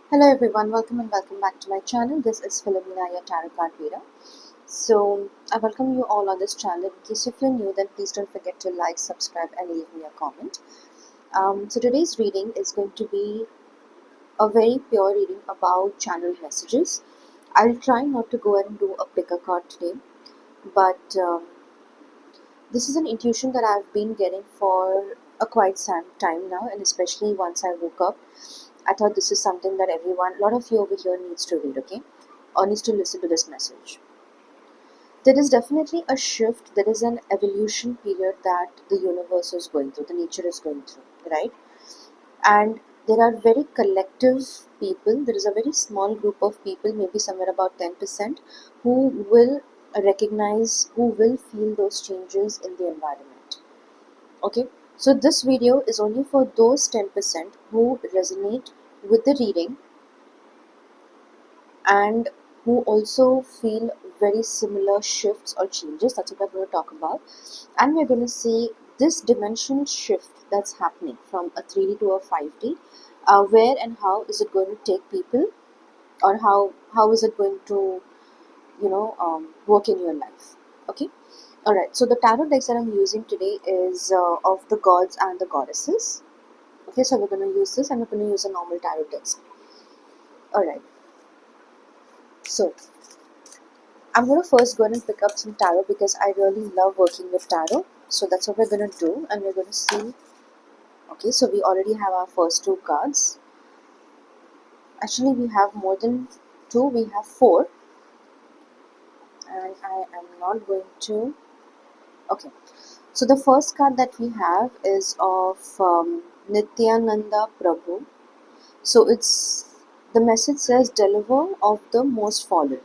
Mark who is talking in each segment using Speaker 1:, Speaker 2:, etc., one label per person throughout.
Speaker 1: Hello everyone, welcome and welcome back to my channel. This is Philomena, your tarot card reader. So I welcome you all on this channel. In case if you're new, then please don't forget to like, subscribe and leave me a comment. So today's reading is going to be a very pure reading about channel messages. I'll try not to go ahead and do a pick a card today, but this is an intuition that I've been getting for a quite some time now, and especially once I woke up, I thought this is something that a lot of you over here needs to read, okay? Or needs to listen to this message. There is definitely a shift, there is an evolution period that the universe is going through, the nature is going through, right? And there are very collective people, there is a very small group of people, maybe somewhere about 10%, who will recognize, who will feel those changes in the environment. Okay, so this video is only for those 10% who resonate with the reading and who also feel very similar shifts or changes. That's what we're going to talk about. And we're going to see this dimensional shift that's happening from a 3D to a 5D. Where and how is it going to take people, or how is it going to, work in your life? Okay. All right. So the tarot decks that I'm using today is of the gods and the goddesses. Okay. So we're going to use this, and we're going to use a normal tarot text. All right. So I'm going to first go ahead and pick up some tarot because I really love working with tarot. So that's what we're going to do, and we're going to see. Okay, so we already have our first two cards. Actually, we have more than two, we have four. And I am not going to. Okay, so the first card that we have is of Nityananda Prabhu. So the message says, Deliver of the most fallen.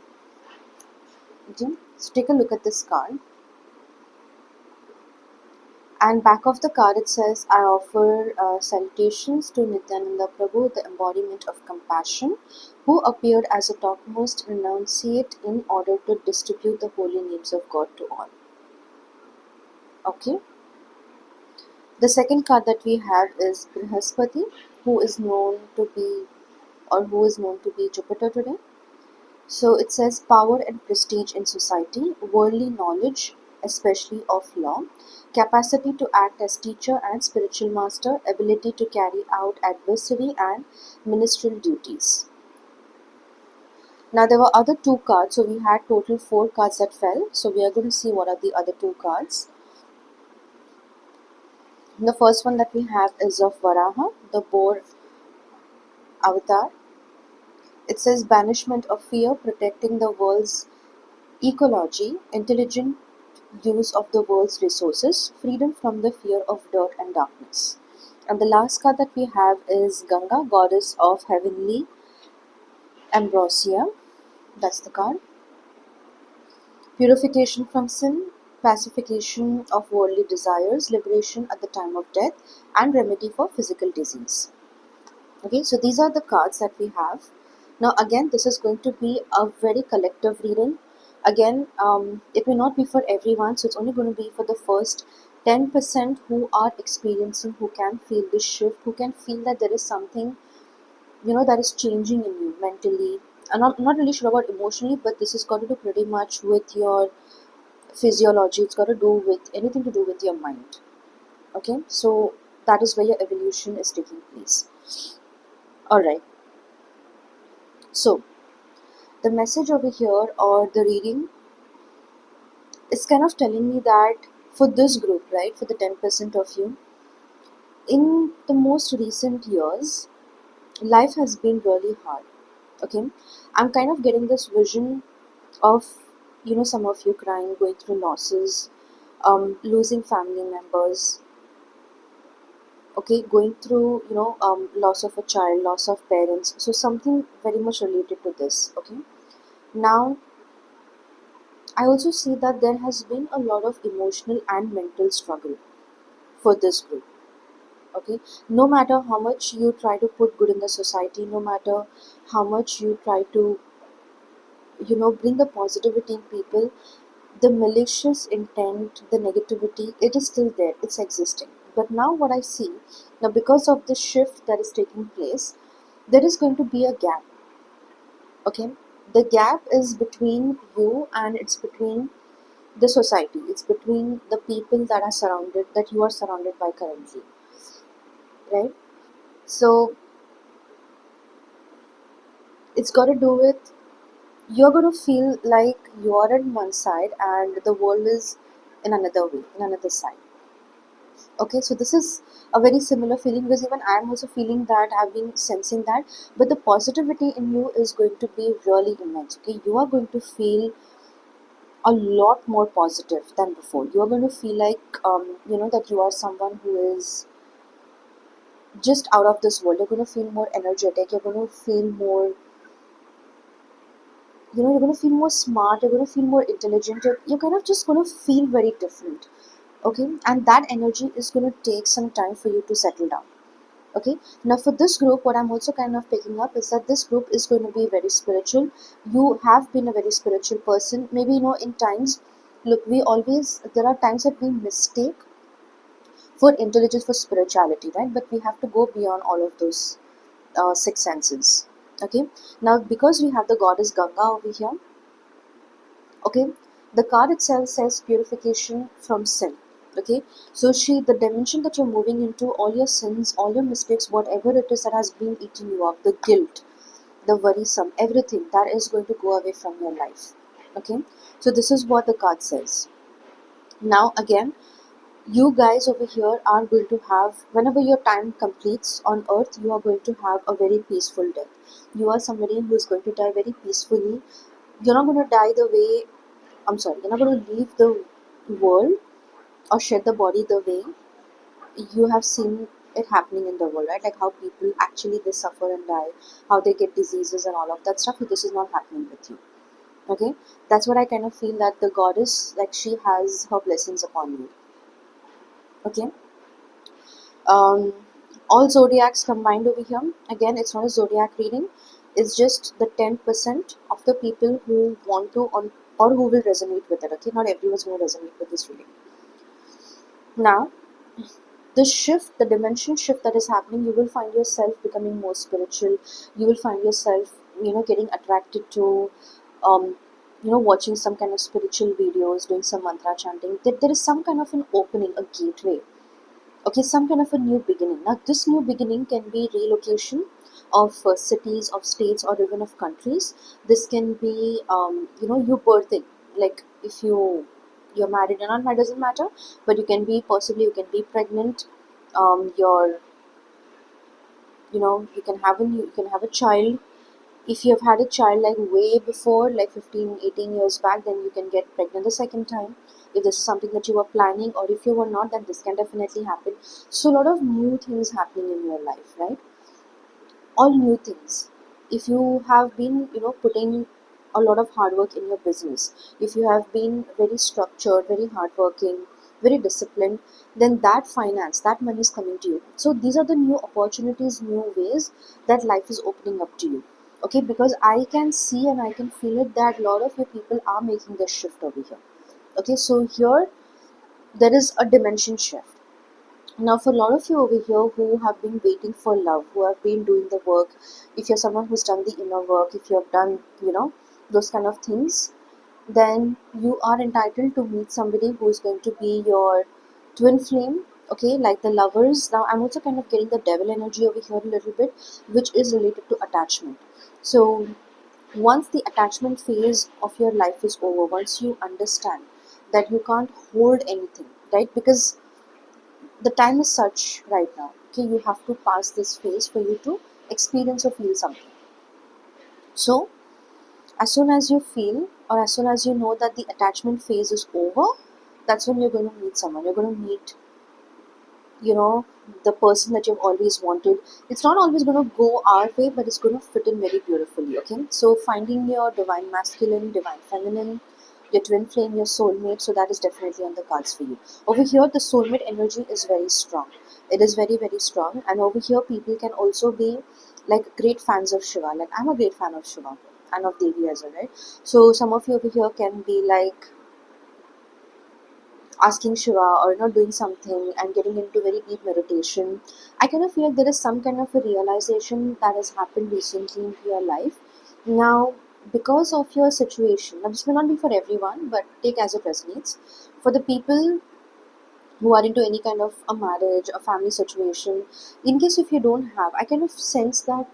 Speaker 1: Okay, so take a look at this card. And back of the card it says, I offer salutations to Nityananda Prabhu, the embodiment of compassion, who appeared as a topmost renunciate in order to distribute the holy names of God to all. Okay. The second card that we have is Brihaspati, who is known to be Jupiter today. So it says power and prestige in society, worldly knowledge, especially of law, capacity to act as teacher and spiritual master, ability to carry out adversary and ministerial duties. Now there were other two cards, so we had total 4 cards that fell. So we are going to see what are the other 2 cards. The first one that we have is of Varaha, the boar avatar. It says banishment of fear, protecting the world's ecology, intelligent use of the world's resources, freedom from the fear of dirt and darkness. And the last card that we have is Ganga, goddess of heavenly ambrosia. That's the card. Purification from sin, pacification of worldly desires, liberation at the time of death, and remedy for physical disease. Okay, so these are the cards that we have. Now again, this is going to be a very collective reading. Again, it may not be for everyone, so it's only going to be for the first 10% who are experiencing, who can feel this shift, who can feel that there is something, that is changing in you mentally. I'm not really sure about emotionally, but this has got to do pretty much with your physiology. It's got to do with anything to do with your mind. Okay, so that is where your evolution is taking place. All right. So the message over here, or the reading, is kind of telling me that for this group, right, for the 10% of you, in the most recent years, life has been really hard. Okay, I'm kind of getting this vision of, some of you crying, going through losses, losing family members. Okay, going through, loss of a child, loss of parents. So something very much related to this. Okay, now I also see that there has been a lot of emotional and mental struggle for this group. Okay, no matter how much you try to put good in the society, no matter how much you try to, bring the positivity in people, the malicious intent, the negativity, it is still there, it's existing. But now, what I see now, because of the shift that is taking place, there is going to be a gap. Okay, the gap is between you, and it's between the society, it's between the people that you are surrounded by currently, right? So it's got to do with, you're going to feel like you are on one side and the world is in another way, in another side. Okay, so this is a very similar feeling, because even I'm also feeling that, I've been sensing that. But the positivity in you is going to be really immense. Okay, you are going to feel a lot more positive than before. You are going to feel like, that you are someone who is just out of this world. You're going to feel more energetic, you're going to feel more, you're going to feel more smart, you're going to feel more intelligent, you're kind of just going to feel very different. Okay, and that energy is going to take some time for you to settle down. Okay, now for this group, what I'm also kind of picking up is that this group is going to be very spiritual. You have been a very spiritual person, maybe, in times. Look, we always, there are times that we mistake for intelligence for spirituality, right? But we have to go beyond all of those six senses. Okay, now because we have the goddess Ganga over here. Okay, the card itself says purification from sin. Okay, so the dimension that you're moving into, all your sins, all your mistakes, whatever it is that has been eating you up, the guilt, the worrisome, everything that is going to go away from your life. Okay, so this is what the card says. Now again, you guys over here are going to have, whenever your time completes on earth, you are going to have a very peaceful death. You are somebody who is going to die very peacefully. You're not going to die the way, I'm sorry, you're not going to leave the world or shed the body the way you have seen it happening in the world, right? Like how people actually, they suffer and die, how they get diseases and all of that stuff. This is not happening with you. Okay, that's what I kind of feel, that the goddess, like, she has her blessings upon you. Okay, um, all zodiacs combined over here. Again, it's not a zodiac reading. It's just the 10% of the people who want to, or who will resonate with it. Okay, not everyone's going to resonate with this reading. Now, the shift, the dimension shift that is happening, you will find yourself becoming more spiritual. You will find yourself, getting attracted to, um, watching some kind of spiritual videos, doing some mantra chanting. There is some kind of an opening, a gateway. Okay, some kind of a new beginning. Now, this new beginning can be relocation of cities, of states, or even of countries. This can be, you birthing. Like, if you're married or not, that doesn't matter. But you can be, possibly, you can be pregnant. You're, you can have you can have a child. If you have had a child like way before, like 15, 18 years back, then you can get pregnant the second time. If this is something that you were planning, or if you were not, then this can definitely happen. So a lot of new things happening in your life, right? All new things. If you have been, putting a lot of hard work in your business, if you have been very structured, very hardworking, very disciplined, then that finance, that money is coming to you. So these are the new opportunities, new ways that life is opening up to you. Okay, because I can see and I can feel it, that a lot of you people are making this shift over here. Okay, so here there is a dimension shift. Now, for a lot of you over here who have been waiting for love, who have been doing the work, if you're someone who's done the inner work, if you have done, those kind of things, then you are entitled to meet somebody who is going to be your twin flame. Okay, like the lovers. Now, I'm also kind of getting the devil energy over here a little bit, which is related to attachment. So, once the attachment phase of your life is over, once you understand that you can't hold anything, right? Because the time is such right now. Okay, you have to pass this phase for you to experience or feel something. So as soon as you feel, or as soon as you know that the attachment phase is over, that's when you're going to meet someone. You're going to meet, you know the person that you've always wanted. It's not always going to go our way, but it's going to fit in very beautifully. Okay, so finding your divine masculine, divine feminine, your twin flame, your soulmate, so that is definitely on the cards for you. Over here, the soulmate energy is very strong. It is very, very strong. And over here, people can also be like great fans of Shiva. Like, I'm a great fan of Shiva and of Devi as well, right? So some of you over here can be like asking Shiva, or doing something and getting into very deep meditation, I kind of feel like there is some kind of a realization that has happened recently into your life. Now, because of your situation, now this may not be for everyone, but take as it resonates. For the people who are into any kind of a marriage, a family situation, in case if you don't have, I kind of sense that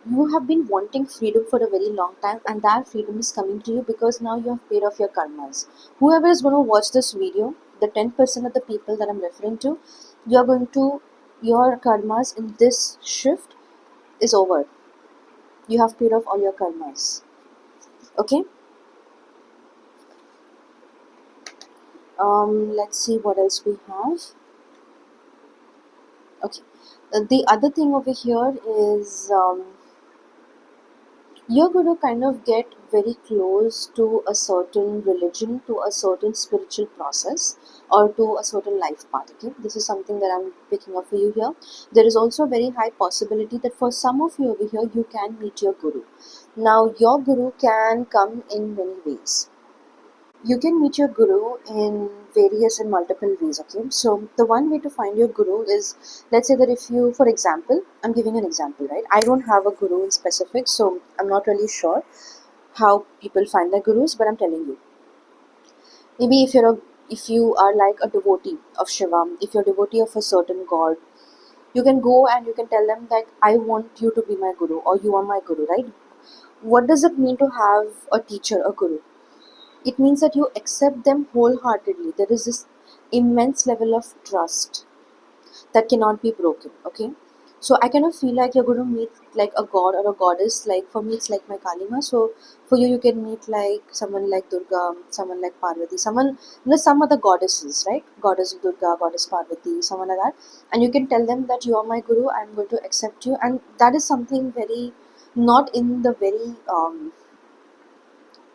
Speaker 1: you have been wanting freedom for a very long time, and that freedom is coming to you because now you have paid off your karmas. Whoever is going to watch this video, the 10% of the people that I'm referring to, you are going to, your karmas in this shift is over. You have paid off all your karmas. Okay. Let's see what else we have. Okay. The other thing over here is, you're going to kind of get very close to a certain religion, to a certain spiritual process, or to a certain life path. Okay, this is something that I'm picking up for you here. There is also a very high possibility that for some of you over here, you can meet your guru. Now, your guru can come in many ways. You can meet your guru in various and multiple ways. Okay, so the one way to find your guru is, let's say that if you, for example, I'm giving an example, right? I don't have a guru in specific, so I'm not really sure how people find their gurus, but I'm telling you, maybe if you are like a devotee of Shiva, if you're a devotee of a certain god, you can go and you can tell them that I want you to be my guru, or you are my guru, right? What does it mean to have a teacher, a guru? It means that you accept them wholeheartedly. There is this immense level of trust that cannot be broken. Okay, so I kind of feel like you're going to meet like a god or a goddess. Like for me, it's like my Kalima. So for you, you can meet like someone like Durga, someone like Parvati, someone, some other goddesses, right? Goddess Durga, goddess Parvati, someone like that. And you can tell them that you are my guru, I'm going to accept you. And that is something very, not in the very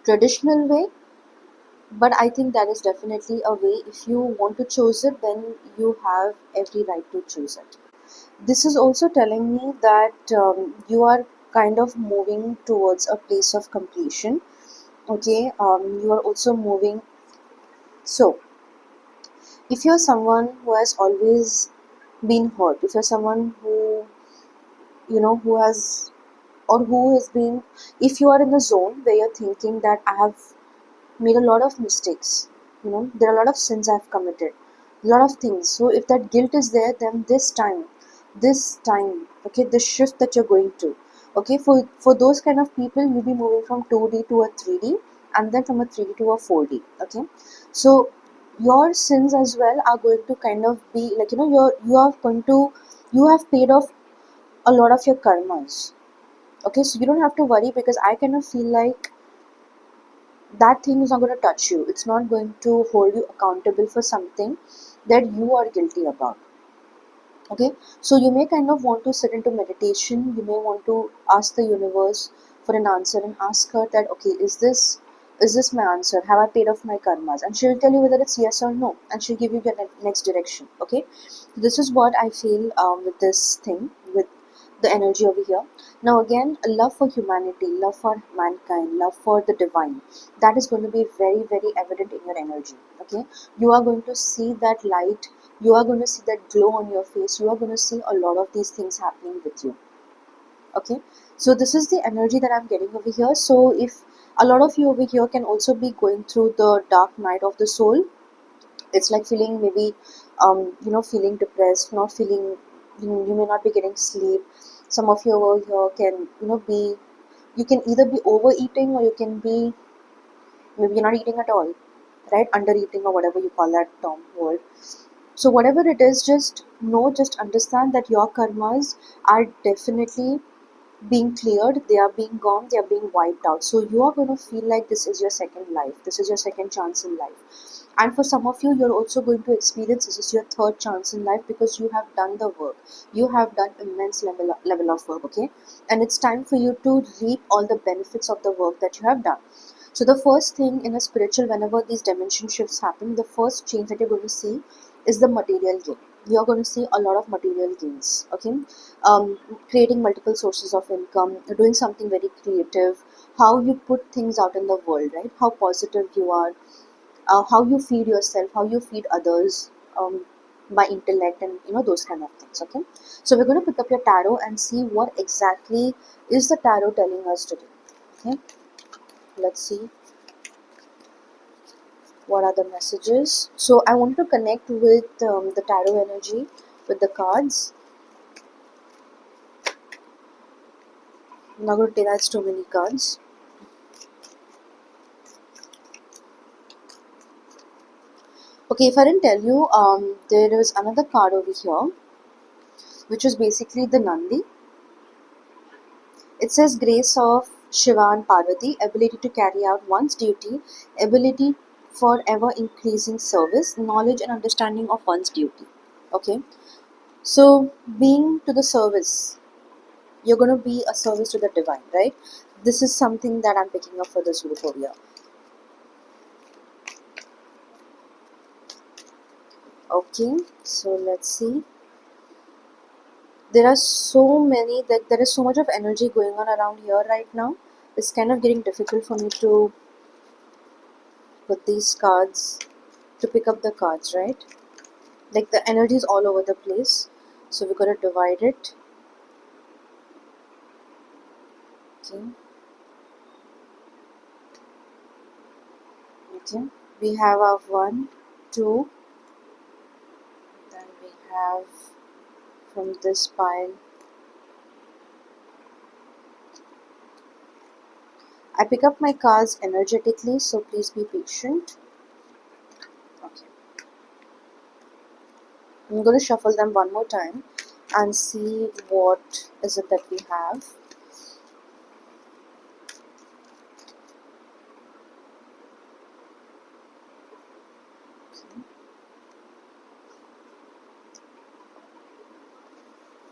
Speaker 1: traditional way, but I think that is definitely a way. If you want to choose it, then you have every right to choose it. This is also telling me that you are kind of moving towards a place of completion. Okay, you are also moving. So if you're someone who has always been hurt, if you're someone who, who has, or who has been, if you are in the zone where you're thinking that I have made a lot of mistakes, there are a lot of sins I've committed, a lot of things. So if that guilt is there, then this time, okay, the shift that you're going to, okay, for those kind of people, you'll be moving from 2D to a 3D, and then from a 3D to a 4D. Okay, so your sins as well are going to kind of be like, you are going to, you have paid off a lot of your karmas. Okay, so you don't have to worry, because I kind of feel like that thing is not going to touch you. It's not going to hold you accountable for something that you are guilty about. Okay, so you may kind of want to sit into meditation. You may want to ask the universe for an answer, and ask her that, okay, is this my answer? Have I paid off my karmas? And she'll tell you whether it's yes or no, and she'll give you the next direction. Okay, this is what I feel with this thing, with the energy over here. Now again, love for humanity, love for mankind, love for the divine, that is going to be very, very evident in your energy. Okay, you are going to see that light, you are going to see that glow on your face, you are going to see a lot of these things happening with you. Okay, so this is the energy that I'm getting over here. So if a lot of you over here can also be going through the dark night of the soul, it's like feeling maybe feeling depressed, not feeling, you may not be getting sleep. Some of you over here can, be, you can either be overeating, or you can be, maybe you're not eating at all, right? Under eating, or whatever you call that term word. So whatever it is, just know, just understand that your karmas are definitely being cleared, they are being gone, they are being wiped out. So you are going to feel like this is your second life, this is your second chance in life. And for some of you, you're also going to experience this is your third chance in life, because you have done the work, you have done immense level of work. Okay, and it's time for you to reap all the benefits of the work that you have done. So the first thing in a spiritual, whenever these dimension shifts happen, the first change that you're going to see is the material gain. You're going to see a lot of material gains. Okay, creating multiple sources of income, doing something very creative, how you put things out in the world, right? How positive you are, how you feed yourself, how you feed others, by intellect, and those kind of things. Okay, so we're going to pick up your tarot and see what exactly is the tarot telling us today. Okay, let's see what are the messages. So I want to connect with the tarot energy, with the cards. I'm not going to take that's too many cards. Okay, if I didn't tell you, there is another card over here, which is basically the Nandi. It says grace of Shiva and Parvati, ability to carry out one's duty, ability for ever increasing service, knowledge and understanding of one's duty. Okay, so being to the service, you're going to be a service to the divine, right? This is something that I'm picking up for this group over here. Okay, so let's see. There are so many, that there is so much of energy going on around here right now. It's kind of getting difficult for me to put these cards, to pick up the cards, right? Like the energy is all over the place. So we're going to divide it. Okay. Okay. We have our 1, 2. Then we have from this pile. I pick up my cards energetically, so please be patient. Okay. I'm going to shuffle them one more time and see what is it that we have.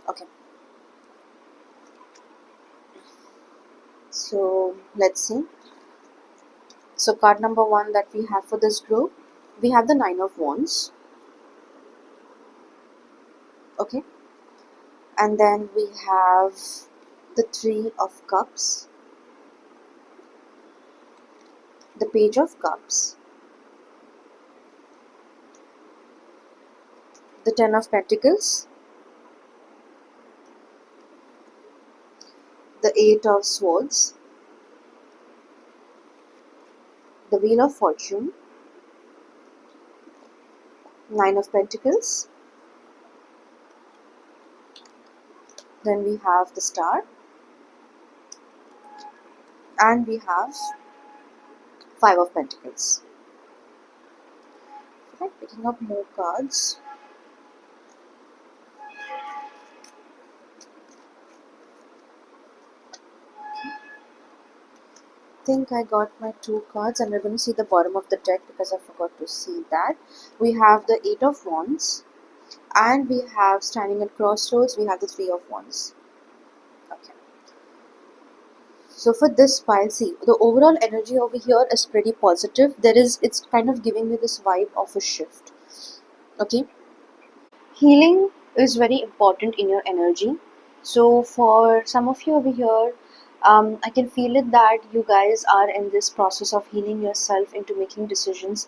Speaker 1: Okay. So let's see. So card number 1 that we have for this group, we have the 9 of Wands. Okay. And then we have the 3 of Cups, the Page of Cups, the 10 of Pentacles, the 8 of Swords, the Wheel of Fortune, 9 of Pentacles, then we have the Star, and we have 5 of Pentacles. Okay, picking up more cards. I think I got my 2 cards, and we're going to see the bottom of the deck because I forgot to see that. We have the 8 of Wands, and we have standing at crossroads, we have the 3 of Wands. Okay. So for this pile, see, the overall energy over here is pretty positive. It's kind of giving me this vibe of a shift. Okay. Healing is very important in your energy. So for some of you over here, I can feel it that you guys are in this process of healing yourself into making decisions.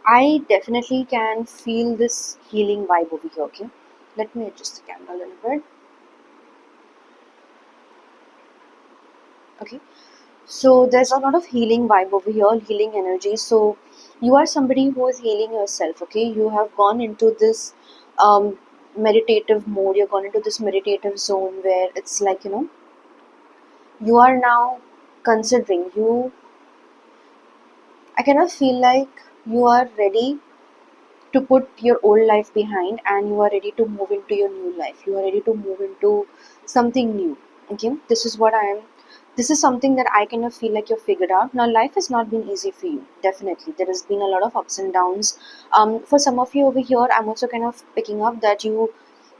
Speaker 1: I definitely can feel this healing vibe over here. Okay. Let me adjust the camera a little bit. Okay. So there's a lot of healing vibe over here, healing energy. So you are somebody who is healing yourself. Okay, you have gone into this meditative mode. You're gone into this meditative zone where it's like you are now considering you. I kind of feel like you are ready to put your old life behind, and you are ready to move into your new life. You are ready to move into something new. Okay, this is something that I kind of feel like you've figured out. Now life has not been easy for you. Definitely there has been a lot of ups and downs. For some of you over here, I'm also kind of picking up that you,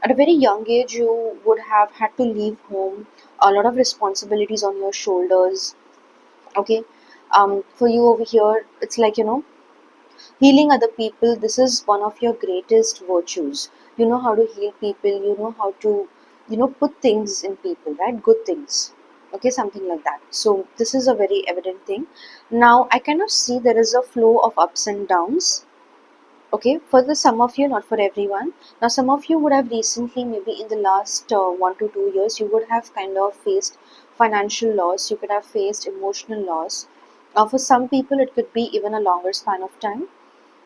Speaker 1: at a very young age, you would have had to leave home, a lot of responsibilities on your shoulders. Okay. For you over here, it's like healing other people, this is one of your greatest virtues. You know how to heal people, you know how to put things in people, right? Good things. Okay, something like that. So this is a very evident thing. Now I kind of see there is a flow of ups and downs. Okay, for the some of you, not for everyone. Now some of you would have recently, maybe in the last 1 to 2 years, you would have kind of faced financial loss, you could have faced emotional loss. For some people it could be even a longer span of time,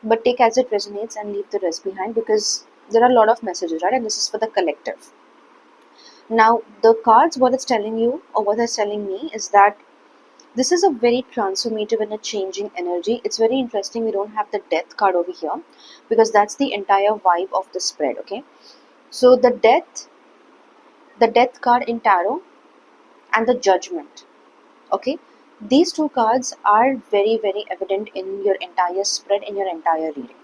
Speaker 1: but take as it resonates and leave the rest behind, because there are a lot of messages, right? And this is for the collective. Now the cards, what it's telling you or what it's telling me is that this is a very transformative and a changing energy. It's very interesting we don't have the death card over here, because that's the entire vibe of the spread. Okay, so the death card in tarot, and the judgment. Okay, these two cards are very very evident in your entire spread, in your entire reading.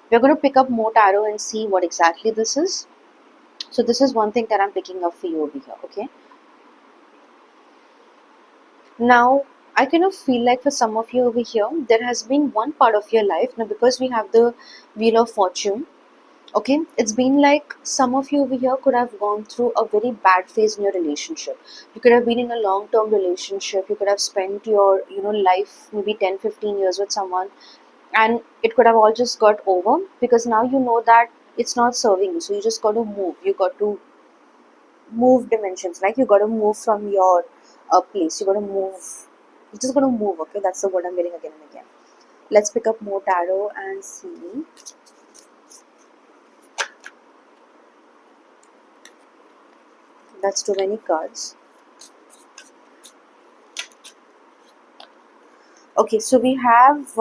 Speaker 1: We're going to pick up more tarot and see what exactly this is. So this is one thing that I'm picking up for you over here. Okay, now I kind of feel like for some of you over here, there has been one part of your life now, because we have the Wheel of Fortune. Okay, it's been like some of you over here could have gone through a very bad phase in your relationship. You could have been in a long term relationship, you could have spent your life maybe 10, 15 years with someone, and it could have all just got over, because now you know that it's not serving you, so you just got to move. You got to move dimensions, like you got to move from your place. You got to move, you just got to move. Okay, that's the word I'm getting again and again. Let's pick up more tarot and see. That's too many cards. Okay, so we have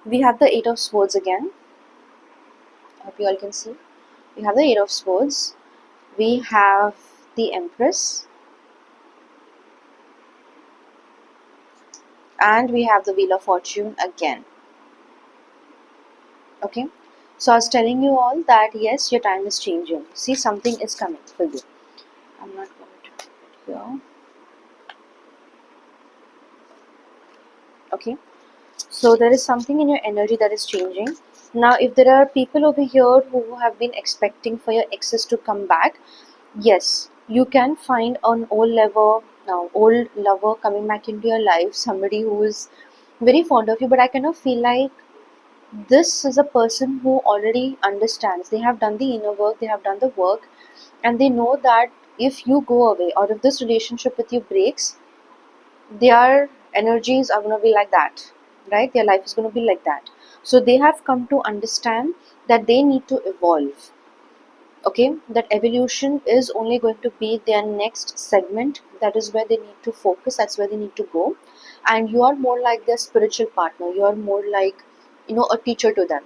Speaker 1: the Eight of Swords again. I hope you all can see. We have the Eight of Swords. We have the Empress, and we have the Wheel of Fortune again. Okay, so I was telling you all that yes, your time is changing. See, something is coming for you. I'm not going to put it here. Okay, so there is something in your energy that is changing. Now, if there are people over here who have been expecting for your exes to come back, yes, you can find an old lover coming back into your life, somebody who is very fond of you. But I kind of feel like this is a person who already understands. They have done the inner work, they have done the work, and they know that if you go away or if this relationship with you breaks, their energies are going to be like that, right? Their life is going to be like that. So they have come to understand that they need to evolve. Okay, that evolution is only going to be their next segment. That is where they need to focus, that's where they need to go. And you are more like their spiritual partner. You are more like a teacher to them,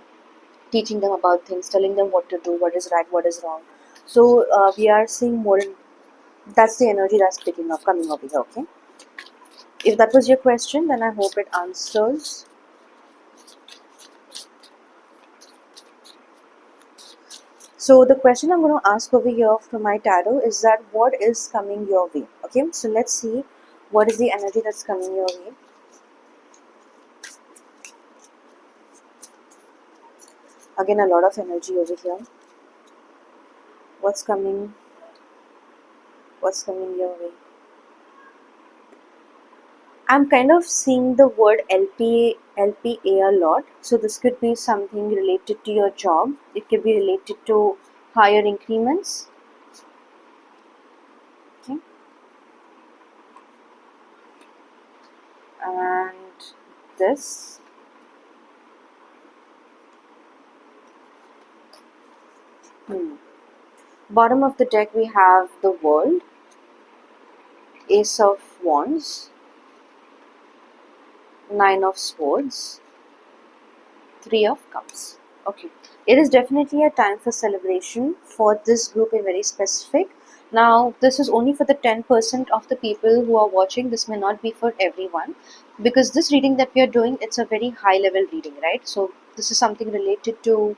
Speaker 1: teaching them about things, telling them what to do, what is right, what is wrong. So we are seeing more. That's the energy that's picking up, coming over here. Okay, if that was your question, then I hope it answers. So the question I'm going to ask over here for my tarot is that what is coming your way? Okay, so let's see what is the energy that's coming your way. Again, a lot of energy over here. What's coming? What's coming your way? I'm kind of seeing the word LPA a lot. So this could be something related to your job. It could be related to higher increments. Okay, and this. Bottom of the deck we have the World, Ace of Wands, Nine of Swords, Three of Cups. Okay, it is definitely a time for celebration for this group in very specific. Now, this is only for the 10% of the people who are watching. This may not be for everyone, because this reading that we are doing, it's a very high level reading, right? So this is something related to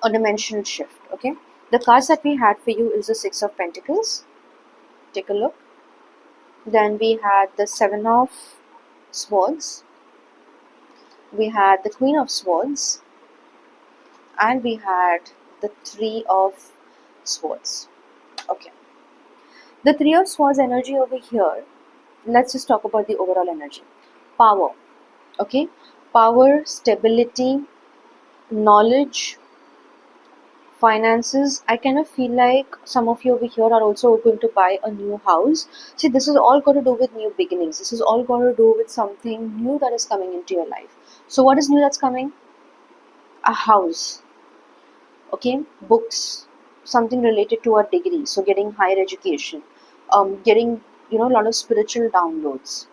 Speaker 1: a dimensional shift. Okay, the cards that we had for you is the Six of Pentacles. Take a look. Then we had the Seven of Swords, we had the Queen of Swords, and we had the Three of Swords. Okay. The Three of Swords energy over here, let's just talk about the overall energy. Power, okay? Power, stability, knowledge, finances. I kind of feel like some of you over here are also going to buy a new house. See, this is all got to do with new beginnings. This is all got to do with something new that is coming into your life. So, what is new that's coming? A house, okay? Books, something related to our degree. So, getting higher education, getting, a lot of spiritual downloads,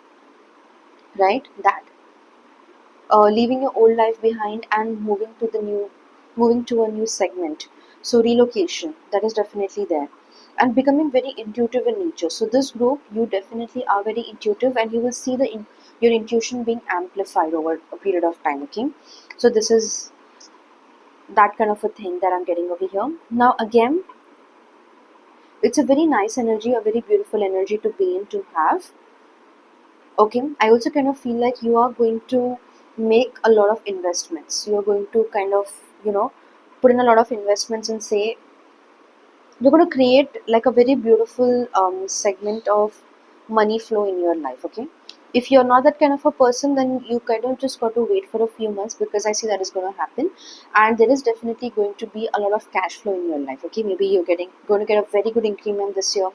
Speaker 1: right? That leaving your old life behind and moving to a new segment. So relocation, that is definitely there, and becoming very intuitive in nature. So this group, you definitely are very intuitive, and you will see your intuition being amplified over a period of time. Okay, so this is that kind of a thing that I'm getting over here. Now again, it's a very nice energy, a very beautiful energy to be in, to have. Okay, I also kind of feel like you are going to make a lot of investments. You are going to kind of, put in a lot of investments, and say you're going to create like a very beautiful segment of money flow in your life. Okay, if you're not that kind of a person, then you kind of just got to wait for a few months, because I see that is going to happen, and there is definitely going to be a lot of cash flow in your life. Okay, maybe you're going to get a very good increment this year.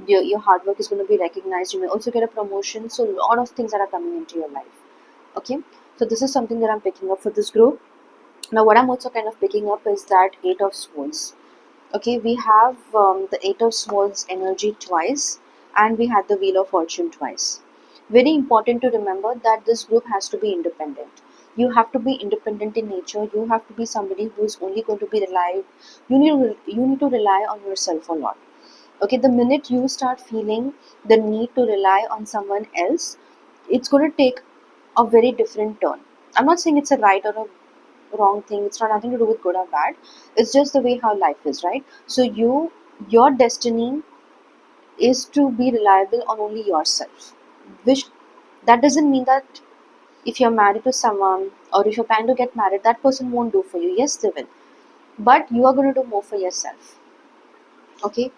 Speaker 1: Your hard work is going to be recognized. You may also get a promotion. So a lot of things that are coming into your life. Okay, so this is something that I'm picking up for this group. Now what I'm also kind of picking up is that Eight of Swords. Okay, we have the Eight of Swords energy twice, and we had the Wheel of Fortune twice. Very important to remember that this group has to be independent. You have to be independent in nature. You have to be somebody who is only going to be relied. You need to rely on yourself a lot. Okay, the minute you start feeling the need to rely on someone else, it's going to take a very different turn. I'm not saying it's a right or a wrong thing. It's not nothing to do with good or bad. It's just the way how life is, right? So your destiny is to be reliable on only yourself. Which that doesn't mean that if you're married to someone, or if you're planning to get married, that person won't do for you. Yes, they will. But you are going to do more for yourself. Okay,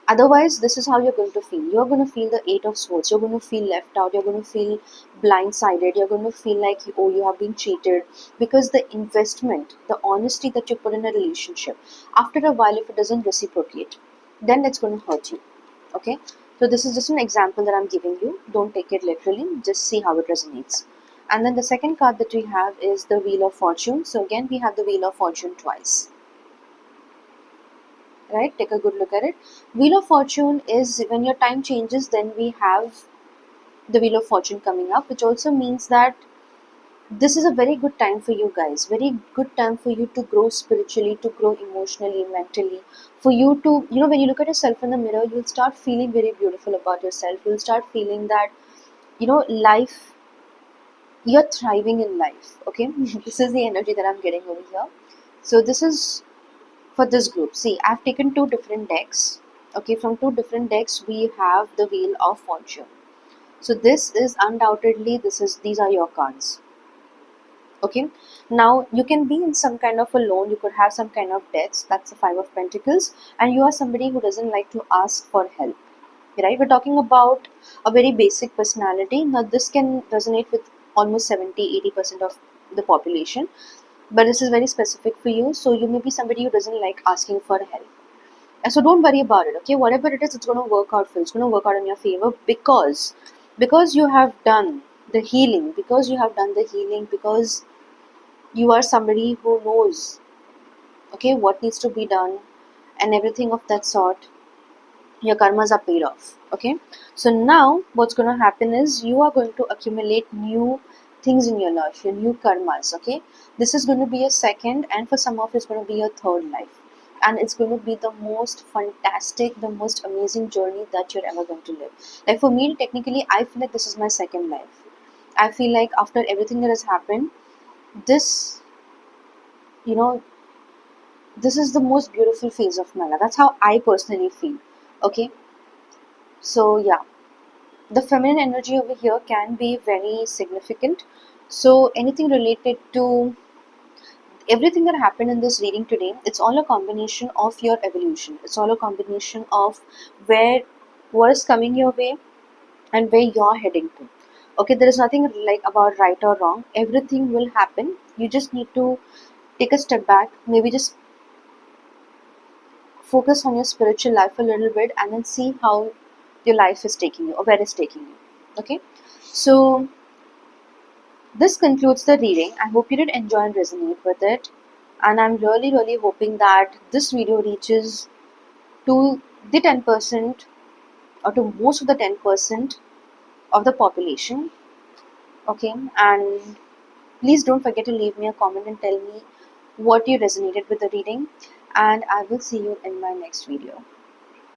Speaker 1: otherwise, this is how you're going to feel. You're going to feel the Eight of Swords. You're going to feel left out. You're going to feel blindsided. You're going to feel like, oh, you have been cheated, because the investment, the honesty that you put in a relationship, after a while, if it doesn't reciprocate, then it's going to hurt you. Okay, so this is just an example that I'm giving you. Don't take it literally. Just see how it resonates. And then the second card that we have is the Wheel of Fortune. So again, we have the Wheel of Fortune twice. Right, take a good look at it. Wheel of Fortune is when your time changes, then we have the Wheel of Fortune coming up, which also means that this is a very good time for you guys, very good time for you to grow spiritually, to grow emotionally, mentally, for you to, when you look at yourself in the mirror, you'll start feeling very beautiful about yourself. You'll start feeling that, life, you're thriving in life. Okay, this is the energy that I'm getting over here. So this is for this group. See, I've taken two different decks. Okay, from two different decks, we have the Wheel of Fortune. So this is undoubtedly, these are your cards. Okay, now you can be in some kind of a loan. You could have some kind of debts. That's the Five of Pentacles, and you are somebody who doesn't like to ask for help. Right? We're talking about a very basic personality. Now this can resonate with almost 70-80% of the population, but this is very specific for you. So you may be somebody who doesn't like asking for help, and so don't worry about it. Okay, whatever it is, it's going to work out for you. It's going to work out in your favor, because you have done the healing, because you are somebody who knows, okay, what needs to be done, and everything of that sort. Your karmas are paid off. Okay, so now what's going to happen is you are going to accumulate new things in your life, your new karmas. Okay, this is going to be a second, and for some of it's going to be a third life, and it's going to be the most fantastic, the most amazing journey that you're ever going to live. Like for me, technically, I feel like this is my second life. I feel like after everything that has happened, this, you know this is the most beautiful phase of my life. That's how I personally feel. Okay, so yeah, the feminine energy over here can be very significant. So anything related to everything that happened in this reading today, it's all a combination of your evolution. It's all a combination of where what is coming your way, and where you're heading to. Okay, there is nothing like about right or wrong. Everything will happen. You just need to take a step back, maybe just focus on your spiritual life a little bit, and then see how your life is taking you or where it's taking you. Okay, so this concludes the reading. I hope you did enjoy and resonate with it. And I'm really, really hoping that this video reaches to the 10% or to most of the 10% of the population. Okay, and please don't forget to leave me a comment and tell me what you resonated with the reading. And I will see you in my next video.